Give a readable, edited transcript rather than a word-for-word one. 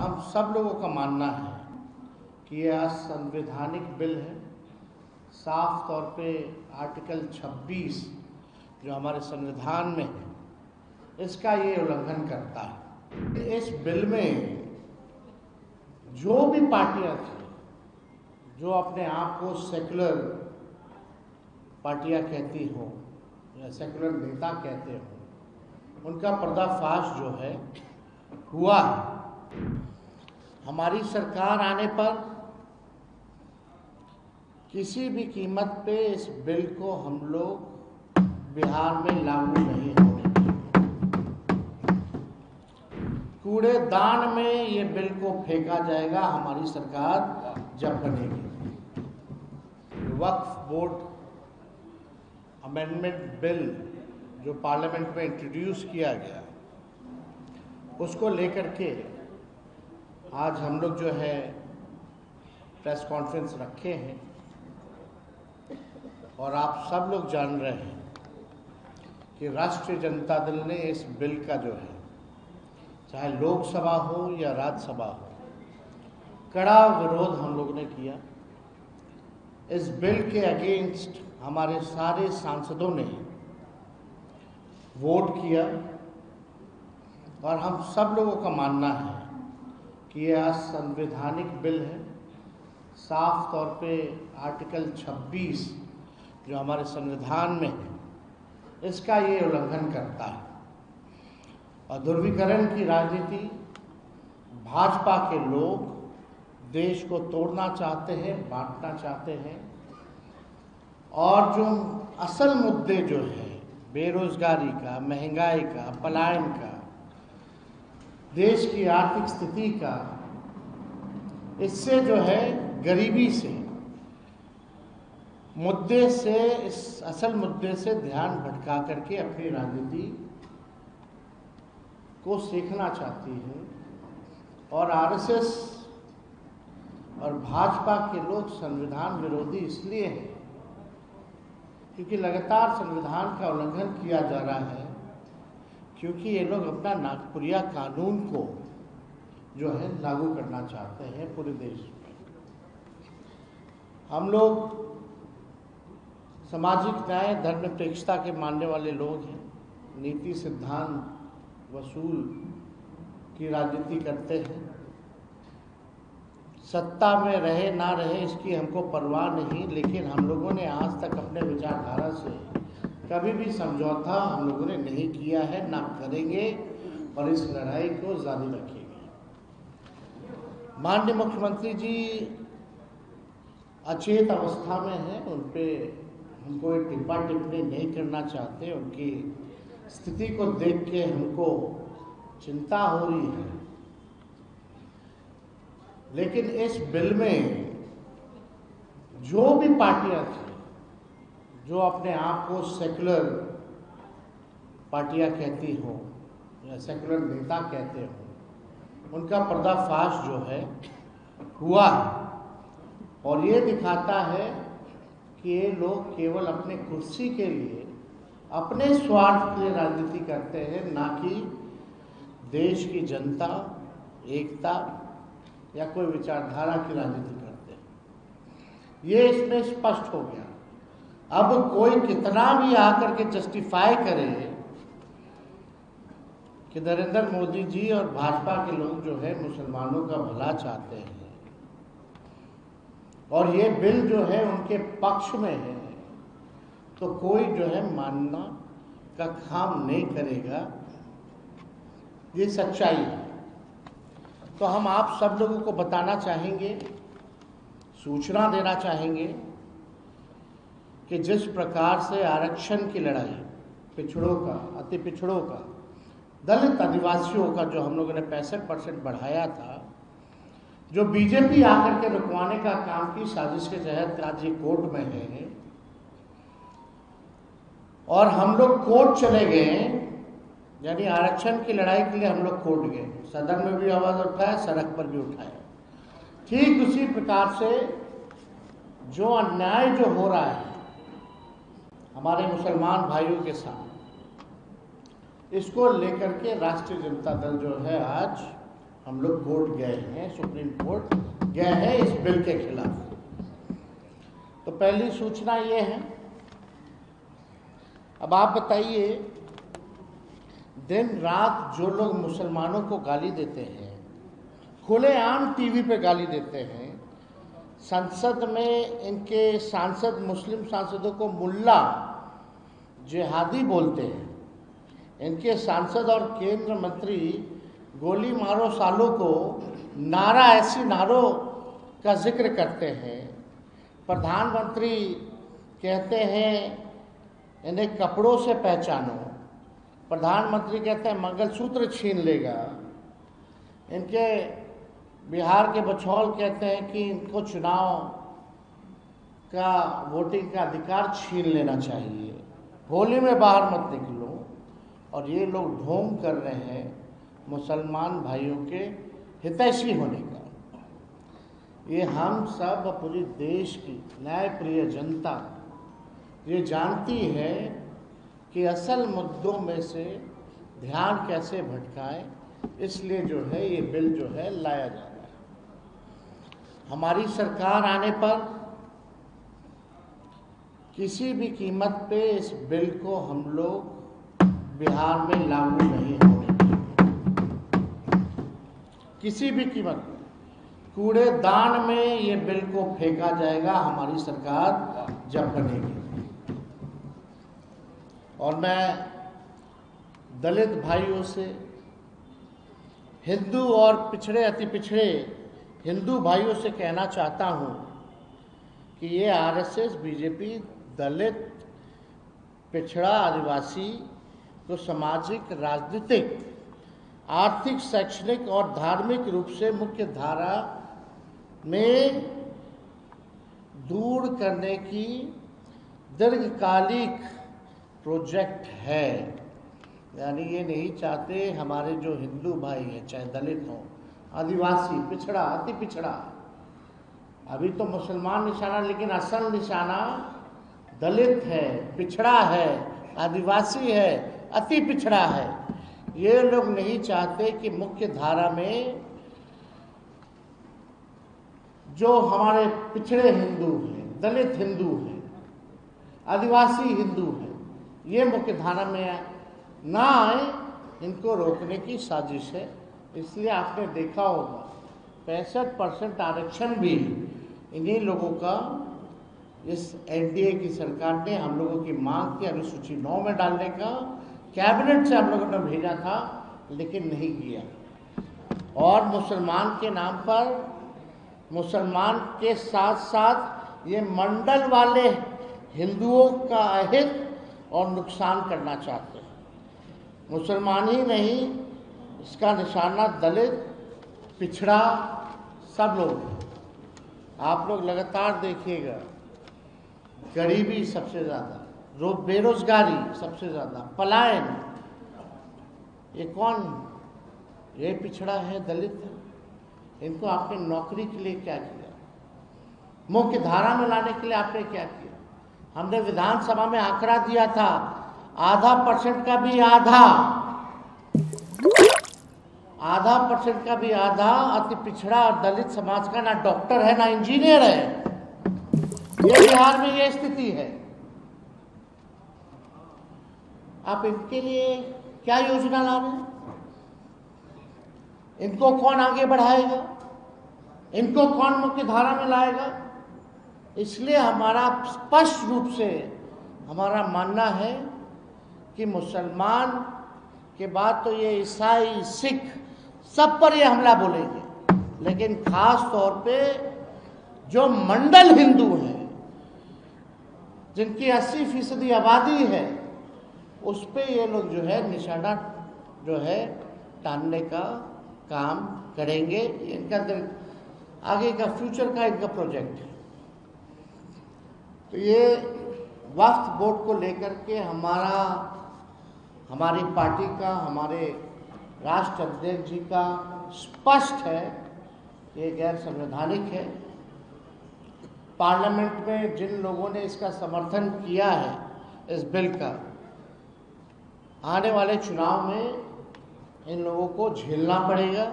हम सब लोगों का मानना है कि यह असंवैधानिक बिल है। साफ तौर पे आर्टिकल 26 जो हमारे संविधान में है, इसका ये उल्लंघन करता है। इस बिल में जो भी पार्टियां थी जो अपने आप को सेकुलर पार्टियां कहती हों या सेकुलर नेता कहते हों, उनका पर्दाफाश जो है हुआ है। हमारी सरकार आने पर किसी भी कीमत पे इस बिल को हम लोग बिहार में लागू नहीं होने देंगे। कूड़ेदान में ये बिल को फेंका जाएगा हमारी सरकार जब बनेगी। वक्फ बोर्ड अमेंडमेंट बिल जो पार्लियामेंट में इंट्रोड्यूस किया गया, उसको लेकर के आज हम लोग जो है प्रेस कॉन्फ्रेंस रखे हैं और आप सब लोग जान रहे हैं कि राष्ट्रीय जनता दल ने इस बिल का जो है, चाहे लोकसभा हो या राज्यसभा हो, कड़ा विरोध हम लोग ने किया। इस बिल के अगेंस्ट हमारे सारे सांसदों ने वोट किया और हम सब लोगों का मानना है कि यह असंवैधानिक बिल है। साफ तौर पे आर्टिकल 26 जो हमारे संविधान में है, इसका ये उल्लंघन करता है। और ध्रुवीकरण की राजनीति भाजपा के लोग देश को तोड़ना चाहते हैं, बांटना चाहते हैं। और जो असल मुद्दे जो है बेरोजगारी का, महंगाई का, पलायन का, देश की आर्थिक स्थिति का, इससे जो है गरीबी से मुद्दे से, इस असल मुद्दे से ध्यान भटका करके अपनी राजनीति को सीखना चाहती है। और आरएसएस और भाजपा के लोग संविधान विरोधी इसलिए हैं क्योंकि लगातार संविधान का उल्लंघन किया जा रहा है, क्योंकि ये लोग अपना नागपुरिया कानून को जो है लागू करना चाहते हैं पूरे देश में। हम लोग सामाजिक न्याय, धर्मनिरपेक्षता के मानने वाले लोग हैं। नीति, सिद्धांत, वसूल की राजनीति करते हैं। सत्ता में रहे ना रहे इसकी हमको परवाह नहीं, लेकिन हम लोगों ने आज तक अपने विचारधारा से कभी भी समझौता हम लोगों ने नहीं किया है, ना करेंगे और इस लड़ाई को जारी रखेंगे। माननीय मुख्यमंत्री जी अचेत अवस्था में हैं, उन पे हम कोई टिप्पा टिप्पणी नहीं करना चाहते। उनकी स्थिति को देख के हमको चिंता हो रही है। लेकिन इस बिल में जो भी पार्टियां थी जो अपने आप को सेकुलर पार्टियां कहती हों या सेकुलर नेता कहते हों, उनका पर्दाफाश जो है हुआ है। और ये दिखाता है कि ये लोग केवल अपने कुर्सी के लिए, अपने स्वार्थ के लिए राजनीति करते हैं, ना कि देश की जनता, एकता या कोई विचारधारा की राजनीति करते हैं। ये इसमें स्पष्ट हो गया। अब कोई कितना भी आकर के जस्टिफाई करे कि नरेंद्र मोदी जी और भाजपा के लोग जो है मुसलमानों का भला चाहते हैं और ये बिल जो है उनके पक्ष में है, तो कोई जो है मानना का काम नहीं करेगा। ये सच्चाई है। तो हम आप सब लोगों को बताना चाहेंगे, सूचना देना चाहेंगे कि जिस प्रकार से आरक्षण की लड़ाई, पिछड़ों का, अति पिछड़ों का, दलित आदिवासियों का जो हम लोगों ने 65% बढ़ाया था, जो बीजेपी आकर के रुकवाने का काम की साजिश के तहत आज ये कोर्ट में है और हम लोग कोर्ट चले गए, यानी आरक्षण की लड़ाई के लिए हम लोग कोर्ट गए, सदन में भी आवाज़ उठाया, सड़क पर भी उठाया। ठीक उसी प्रकार से जो अन्याय जो हो रहा है हमारे मुसलमान भाइयों के साथ, इसको लेकर के राष्ट्रीय जनता दल जो है आज हम लोग कोर्ट गए हैं, सुप्रीम कोर्ट गए हैं इस बिल के खिलाफ। तो पहली सूचना ये है। अब आप बताइए, दिन रात जो लोग मुसलमानों को गाली देते हैं, खुलेआम टीवी पे गाली देते हैं, संसद में इनके सांसद मुस्लिम सांसदों को मुल्ला जिहादी बोलते हैं, इनके सांसद और केंद्र मंत्री गोली मारो सालों को नारा ऐसी नारों का जिक्र करते हैं, प्रधानमंत्री कहते हैं इन्हें कपड़ों से पहचानो, प्रधानमंत्री कहते हैं मंगलसूत्र छीन लेगा, इनके बिहार के बछौल कहते हैं कि इनको चुनाव का वोटिंग का अधिकार छीन लेना चाहिए, होली में बाहर मत निकलो। और ये लोग ढोंग कर रहे हैं मुसलमान भाइयों के हितैषी होने का। ये हम सब पूरी देश की न्यायप्रिय जनता ये जानती है कि असल मुद्दों में से ध्यान कैसे भटकाएं, इसलिए जो है ये बिल जो है लाया जा रहा है। हमारी सरकार आने पर किसी भी कीमत पे इस बिल को हम लोग बिहार में लागू नहीं होने देंगे, किसी भी कीमत पे। कूड़ेदान में ये बिल को फेंका जाएगा हमारी सरकार जब बनेगी। और मैं दलित भाइयों से, हिंदू और पिछड़े अति पिछड़े हिंदू भाइयों से कहना चाहता हूं कि ये आरएसएस, बीजेपी दलित, पिछड़ा, आदिवासी को सामाजिक, राजनीतिक, आर्थिक, शैक्षणिक और धार्मिक रूप से मुख्य धारा में दूर करने की दीर्घकालिक प्रोजेक्ट है। यानी ये नहीं चाहते हमारे जो हिंदू भाई हैं, चाहे दलित हों, आदिवासी, पिछड़ा, अति पिछड़ा, अभी तो मुसलमान निशाना, लेकिन असल निशाना दलित है, पिछड़ा है, आदिवासी है, अति पिछड़ा है। ये लोग नहीं चाहते कि मुख्य धारा में जो हमारे पिछड़े हिंदू हैं, दलित हिंदू हैं, आदिवासी हिंदू हैं, ये मुख्य धारा में ना आए, इनको रोकने की साजिश है। इसलिए आपने देखा होगा 65% आरक्षण भी इन्हीं लोगों का इस एनडीए की सरकार ने हम लोगों की मांग की अनुसूची 9 में डालने का कैबिनेट से हम लोगों ने भेजा था, लेकिन नहीं किया। और मुसलमान के नाम पर, मुसलमान के साथ साथ ये मंडल वाले हिंदुओं का अहित और नुकसान करना चाहते हैं। मुसलमान ही नहीं, इसका निशाना दलित, पिछड़ा, सब लोग हैं। आप लोग लगातार देखिएगा, गरीबी सबसे ज़्यादा, बेरोजगारी सबसे ज़्यादा, पलायन, ये कौन? ये पिछड़ा है, दलित है। इनको आपने नौकरी के लिए क्या किया? मुख्य धारा में लाने के लिए आपने क्या किया? हमने विधानसभा में आंकड़ा दिया था, 0.5% का भी आधा अति पिछड़ा और दलित समाज का ना डॉक्टर है, ना इंजीनियर है। ये बिहार में ये स्थिति है। आप इनके लिए क्या योजना ला रहे हैं? इनको कौन आगे बढ़ाएगा? इनको कौन मुख्य धारा में लाएगा? इसलिए हमारा स्पष्ट रूप से हमारा मानना है कि मुसलमान के बाद तो ये ईसाई, सिख, सब पर ये हमला बोलेंगे, लेकिन खास तौर पे जो मंडल हिंदू हैं, जिनकी 80% आबादी है, उस पे ये लोग जो है निशाना जो है टालने का काम करेंगे। इनका आगे का फ्यूचर का इनका प्रोजेक्ट है। तो ये वक्फ बोर्ड को लेकर के हमारी पार्टी का, हमारे राष्ट्र अध्यक्ष जी का स्पष्ट है, ये गैर संवैधानिक है। पार्लियामेंट में जिन लोगों ने इसका समर्थन किया है, इस बिल का, आने वाले चुनाव में इन लोगों को झेलना पड़ेगा।